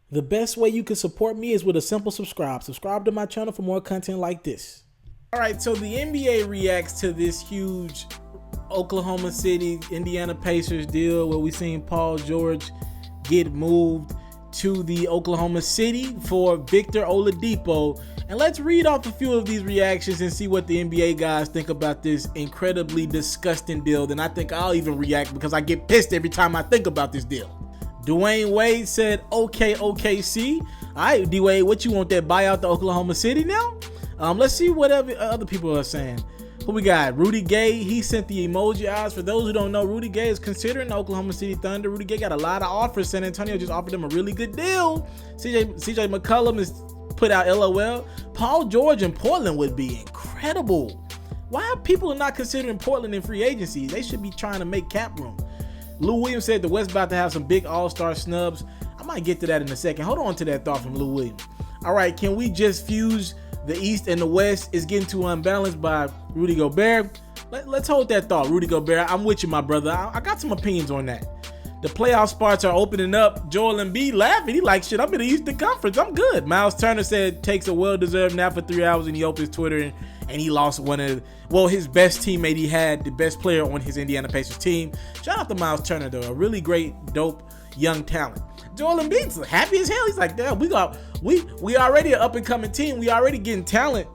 The best way you can support me is with a simple subscribe. Subscribe to my channel for more content like this. All right, so the NBA reacts to this huge Oklahoma City, Indiana Pacers deal where we seen Paul George get moved to the Oklahoma City for Victor Oladipo. And let's read off a few of these reactions and see what the NBA guys think about this incredibly disgusting deal. Then I think I'll even react because I get pissed every time I think about this deal. Dwayne Wade said, okay, OKC. All right, D-Wade, what you want that buyout to Oklahoma City now? Let's see what other people are saying. Who we got? Rudy Gay, he sent the emoji eyes. For those who don't know, Rudy Gay is considering the Oklahoma City Thunder. Rudy Gay got a lot of offers. San Antonio just offered him a really good deal. CJ McCollum has put out LOL. Paul George in Portland would be incredible. Why are people not considering Portland in free agency? They should be trying to make cap room. Lou Williams said the West about to have some big all-star snubs. I might get to that in a second. Hold on to that thought from Lou Williams. All right, can we just fuse the East and the West? Is getting too unbalanced by Rudy Gobert. Let's hold that thought, Rudy Gobert. I'm with you, my brother. I got some opinions on that. The playoff spots are opening up. Joel Embiid laughing. He like, shit, I'm in the Eastern Conference. I'm good. Miles Turner said takes a well-deserved nap for 3 hours, and he opens Twitter and he lost his best teammate he had, the best player on his Indiana Pacers team. Shout out to Miles Turner, though. A really great, dope, young talent. Joel Embiid's happy as hell. He's like, damn, we already an up-and-coming team. We already getting talent.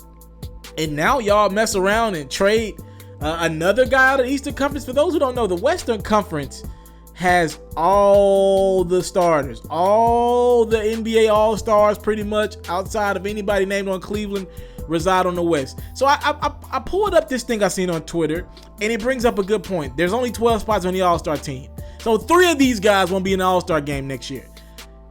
And now y'all mess around and trade another guy out of the Eastern Conference. For those who don't know, the Western Conference has all the starters, all the NBA All-Stars pretty much outside of anybody named on Cleveland reside on the West. So I pulled up this thing I seen on Twitter, and it brings up a good point. There's only 12 spots on the All-Star team. So 3 of these guys won't be in the All-Star game next year.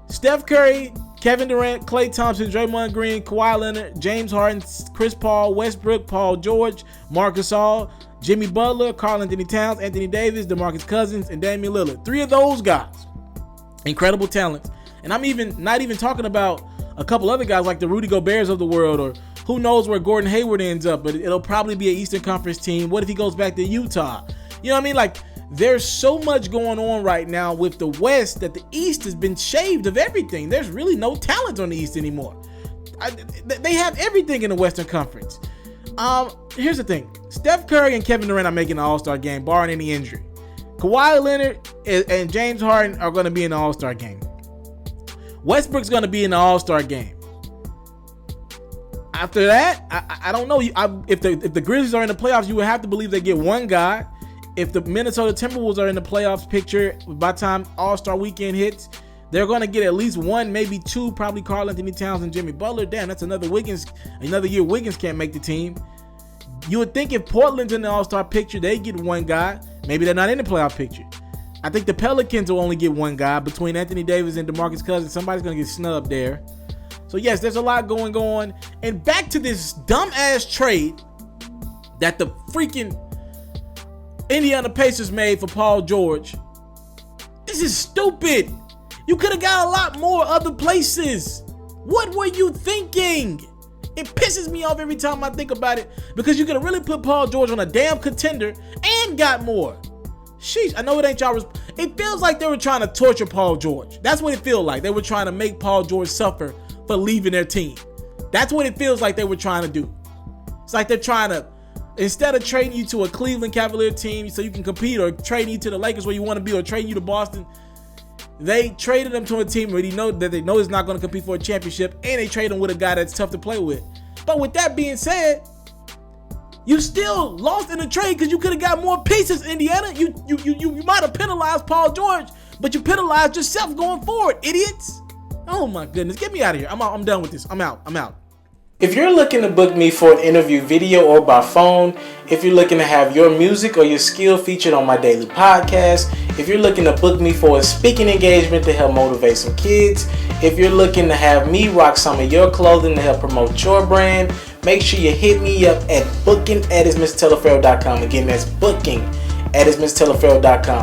Steph Curry, Kevin Durant, Klay Thompson, Draymond Green, Kawhi Leonard, James Harden, Chris Paul, Westbrook, Paul George, Marcus Gasol, Jimmy Butler, Karl-Anthony Towns, Anthony Davis, DeMarcus Cousins, and Damian Lillard. 3 of those guys. Incredible talents. And I'm not even talking about a couple other guys like the Rudy Goberts of the world, or who knows where Gordon Hayward ends up, but it'll probably be an Eastern Conference team. What if he goes back to Utah? You know what I mean? Like, there's so much going on right now with the West that the East has been shaved of everything. There's really no talent on the East anymore. They have everything in the Western Conference. Here's the thing. Steph Curry and Kevin Durant are making the All-Star game, barring any injury. Kawhi Leonard and James Harden are going to be in the All-Star game. Westbrook's going to be in the All-Star game. After that, I don't know. If the Grizzlies are in the playoffs, you would have to believe they get one guy. If the Minnesota Timberwolves are in the playoffs picture, by the time All-Star weekend hits, they're going to get at least one, maybe 2, probably Karl-Anthony Towns and Jimmy Butler. Damn, that's another year Wiggins can't make the team. You would think if Portland's in the All-Star picture, they get one guy. Maybe they're not in the playoff picture. I think the Pelicans will only get one guy. Between Anthony Davis and DeMarcus Cousins, somebody's going to get snubbed there. So yes, there's a lot going on. And back to this dumb-ass trade that the freaking Indiana Pacers made for Paul George. This is stupid. You could have got a lot more other places. What were you thinking? It pisses me off every time I think about it, because you could have really put Paul George on a damn contender and got more. Sheesh, I know it ain't y'all. It feels like they were trying to torture Paul George. That's what it feels like. They were trying to make Paul George suffer for leaving their team. That's what it feels like they were trying to do. It's like they're trying to, instead of trading you to a Cleveland Cavalier team so you can compete, or trading you to the Lakers where you want to be, or trading you to Boston, they traded him to a team where they know is not going to compete for a championship, and they trade him with a guy that's tough to play with. But with that being said, you still lost in the trade because you could have got more pieces, Indiana. You might have penalized Paul George, but you penalized yourself going forward, idiots. Oh my goodness, get me out of here. I'm done with this. I'm out. If you're looking to book me for an interview video or by phone, if you're looking to have your music or your skill featured on my daily podcast, if you're looking to book me for a speaking engagement to help motivate some kids, if you're looking to have me rock some of your clothing to help promote your brand, make sure you hit me up at booking@itsmrtaliaferro.com. Again, that's booking@itsmrtaliaferro.com.